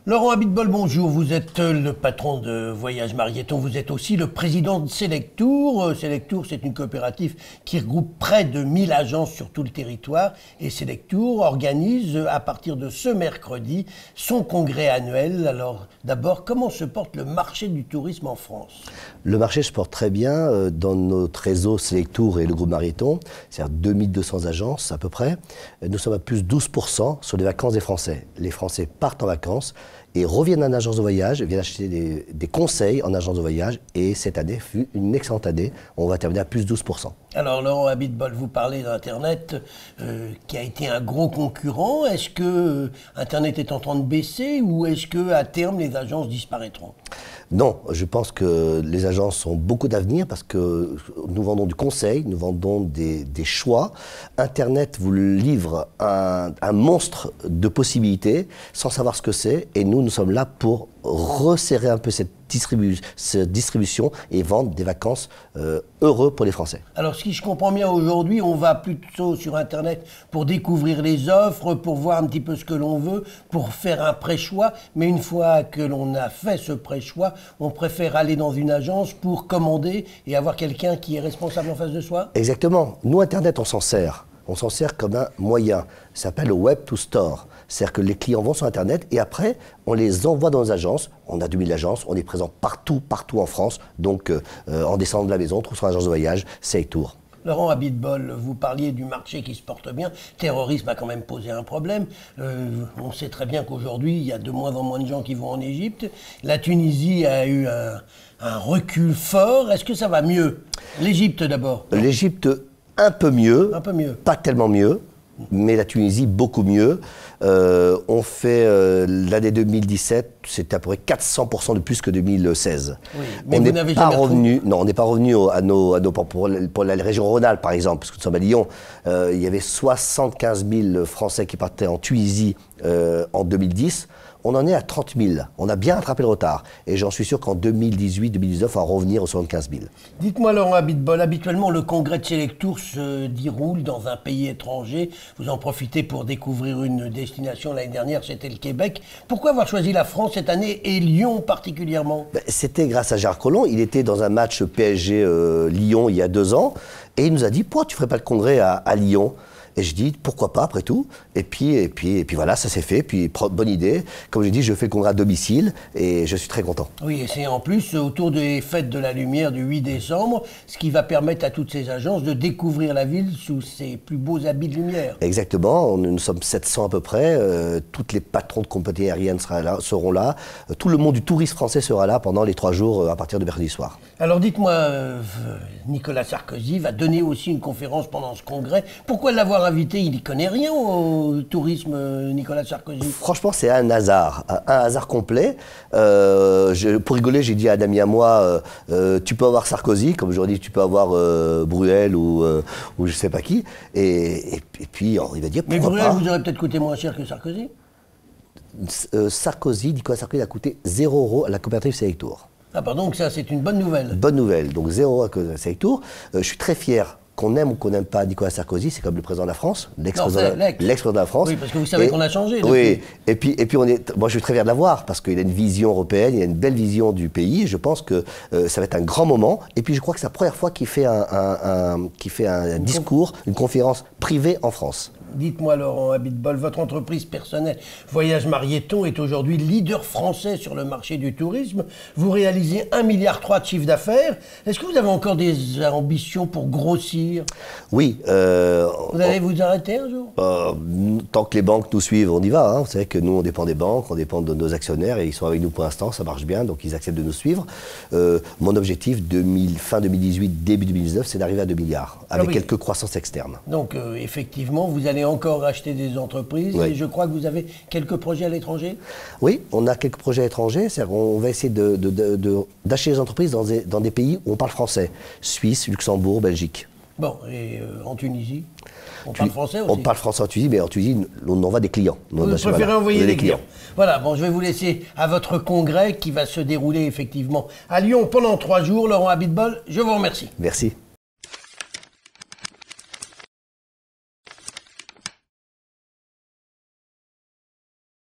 Laurent Abitbol, bonjour. Vous êtes le patron de Voyage Marieton. Vous êtes aussi le président de Selectour. Selectour, c'est une coopérative qui regroupe près de 1000 agences sur tout le territoire. Et Selectour organise, à partir de ce mercredi, son congrès annuel. Alors, d'abord, comment se porte le marché du tourisme en France? Le marché se porte très bien dans notre réseau Selectour et le groupe Marieton. C'est-à-dire 2200 agences à peu près. Nous sommes à plus 12% sur les vacances des Français. Les Français partent en vacances et reviennent en agence de voyage, viennent acheter des conseils en agence de voyage. Et cette année fut une excellente année. On va terminer à plus 12%. Alors, Laurent Abitbol, vous parlez d'Internet qui a été un gros concurrent. Est-ce que Internet est en train de baisser ou est-ce qu'à terme, les agences disparaîtront? Non, je pense que les agences ont beaucoup d'avenir parce que nous vendons du conseil, nous vendons des choix. Internet vous livre un monstre de possibilités sans savoir ce que c'est. Et nous sommes là pour resserrer un peu cette distribution et vendre des vacances heureux pour les Français. Alors, si je comprends bien, aujourd'hui, on va plutôt sur Internet pour découvrir les offres, pour voir un petit peu ce que l'on veut, pour faire un pré-choix. Mais une fois que l'on a fait ce pré-choix, on préfère aller dans une agence pour commander et avoir quelqu'un qui est responsable en face de soi? Exactement. Nous, Internet, on s'en sert. On s'en sert comme un moyen. Ça s'appelle le Web to Store. C'est-à-dire que les clients vont sur Internet et après, on les envoie dans les agences. On a 2000 agences, on est présent partout en France. Donc, en descendant de la maison, on trouve sur l'agence de voyage, Selectour. Laurent Abitbol, vous parliez du marché qui se porte bien. Le terrorisme a quand même posé un problème. On sait très bien qu'aujourd'hui, il y a de moins en moins de gens qui vont en Égypte. La Tunisie a eu un recul fort. Est-ce que ça va mieux? L'Égypte d'abord. L'Égypte, un peu mieux. Un peu mieux. Pas tellement mieux. Mais la Tunisie, beaucoup mieux. On fait l'année 2017, c'était à peu près 400% de plus que 2016. Oui, mais on vous n'est pas revenu. Non, on n'est pas revenu pour la région Rhône-Alpes, par exemple, parce que nous sommes à Lyon. Il y avait 75 000 Français qui partaient en Tunisie en 2010. On en est à 30 000. On a bien rattrapé le retard. Et j'en suis sûr qu'en 2018-2019, on va revenir aux 75 000. Dites-moi, Laurent Abitbol, habituellement, le congrès de Selectour se déroule dans un pays étranger. Vous en profitez pour découvrir une destination. L'année dernière, c'était le Québec. Pourquoi avoir choisi la France cette année et Lyon particulièrement? C'était grâce à Gérard Collomb. Il était dans un match PSG-Lyon il y a 2 ans. Et il nous a dit, pourquoi tu ne ferais pas le congrès à Lyon? Et je dis, pourquoi pas, après tout. Et puis voilà, ça s'est fait. Puis, bonne idée. Comme j'ai dit, je fais le congrès à domicile et je suis très content. Oui, et c'est en plus autour des fêtes de la lumière du 8 décembre, ce qui va permettre à toutes ces agences de découvrir la ville sous ses plus beaux habits de lumière. Exactement. Nous sommes 700 à peu près. Toutes les patrons de compagnies aériennes seront là. Tout le monde du tourisme français sera là pendant les 3 jours à partir de mercredi soir. Alors dites-moi, Nicolas Sarkozy va donner aussi une conférence pendant ce congrès. Pourquoi l'avoir invité? Il n'y connaît rien au tourisme, Nicolas Sarkozy. Franchement, c'est un hasard complet. Pour rigoler, j'ai dit à un ami à moi, tu peux avoir Sarkozy, comme j'aurais dit, tu peux avoir Bruel ou je sais pas qui. Et puis, il va dire, pourquoi pas. Mais Bruel vous aurait peut-être coûté moins cher que Sarkozy. Nicolas Sarkozy a coûté 0 € à la coopérative Selectour. Ah pardon, donc ça c'est une bonne nouvelle. Bonne nouvelle, donc 0 € à Selectour. Je suis très fier. Qu'on aime ou qu'on n'aime pas Nicolas Sarkozy, c'est comme le président de la France, l'ex-président de la France. Oui, parce que vous savez qu'on a changé. Depuis. Oui, et puis moi je suis très fier de l'avoir, parce qu'il a une vision européenne, il a une belle vision du pays, et je pense que ça va être un grand moment. Et puis je crois que c'est la première fois qu'il fait un discours, une conférence privée en France. Dites-moi, Laurent Abitbol, votre entreprise personnelle Voyage Marieton est aujourd'hui leader français sur le marché du tourisme. Vous réalisez 1,3 milliard de chiffre d'affaires. Est-ce que vous avez encore des ambitions pour grossir? Oui. Vous allez vous arrêter un jour? Tant que les banques nous suivent, on y va. Hein. Vous savez que nous, on dépend des banques, on dépend de nos actionnaires et ils sont avec nous pour l'instant, ça marche bien, donc ils acceptent de nous suivre. Mon objectif, fin 2018, début 2019, c'est d'arriver à 2 milliards, avec quelques croissances externes. Donc, effectivement, vous allez encore acheter des entreprises et je crois que vous avez quelques projets à l'étranger? Oui, on a quelques projets à l'étranger. On va essayer d'acheter des entreprises dans des pays où on parle français. Suisse, Luxembourg, Belgique. Bon, et en Tunisie, on parle français aussi? On parle français en Tunisie, mais en Tunisie, on envoie des clients. Vous préférez envoyer des clients. Voilà, bon, je vais vous laisser à votre congrès qui va se dérouler effectivement à Lyon pendant 3 jours. Laurent Abitbol, je vous remercie. Merci.